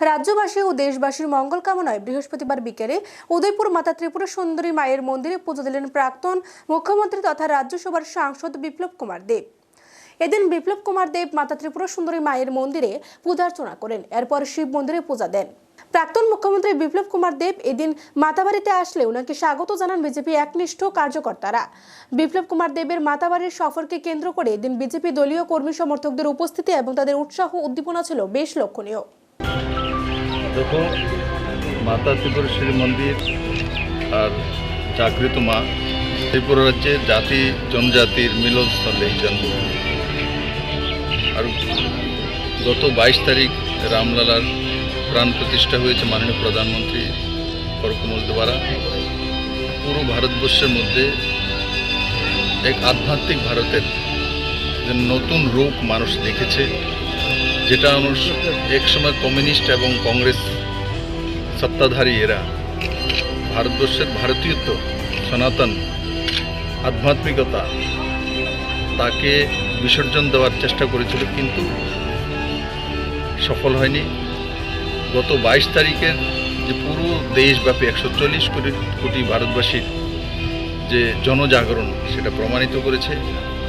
রাজ্যবাসী ও দেশবাসীর মঙ্গল কামনায় বৃহস্পতিবার বিকেলে উদয়পুর মাতা ত্রিপুরা সুন্দরী মায়ের মন্দিরে পুজো দিলেন প্রাক্তন মুখ্যমন্ত্রী তথা রাজ্যসভার সাংসদ বিপ্লব কুমার দেব। এদিন বিপ্লব কুমার দেব মাতা ত্রিপুরা সুন্দরী মায়ের মন্দিরে পূজার্চনা করেন। এরপর শিব মন্দিরে পূজা দেন। প্রাক্তন মুখ্যমন্ত্রী বিপ্লব কুমার দেব এদিন মাতাবাড়িতে আসলে ওনাকে স্বাগত জানান বিজেপি একনিষ্ঠ কার্যকর্তারা। বিপ্লব কুমার দেবের মাতাবাড়ির সফরকে কেন্দ্র করে এদিন বিজেপি দলীয় কর্মী সমর্থকদের উপস্থিতি এবং তাদের উৎসাহ উদ্দীপনা ছিল বেশ লক্ষণীয়। দেখো, মাতা ত্রিপুরেশ্বরী মন্দির আর জাগৃত মা ত্রিপুরা রাজ্যের জাতি জনজাতির মিলনস্থল এই জন্মভূমি। আর গত 22 তারিখ রামলালার প্রাণ প্রতিষ্ঠা হয়েছে মাননীয় প্রধানমন্ত্রী করকমল দ্বারা। পুরো ভারতবর্ষের মধ্যে এক আধ্যাত্মিক ভারতের যে নতুন রূপ মানুষ দেখেছে, যেটা একসময় কমিউনিস্ট এবং কংগ্রেস সত্তাধারী এরা ভারতবর্ষের ভারতীয়ত্ব সনাতন আধ্যাত্মিকতা তাকে বিসর্জন দেওয়ার চেষ্টা করেছিল, কিন্তু সফল হয়নি। গত 22 তারিখের যে পুরো দেশব্যাপী 140 কোটি ভারতবাসীর যে জনজাগরণ সেটা প্রমাণিত করেছে।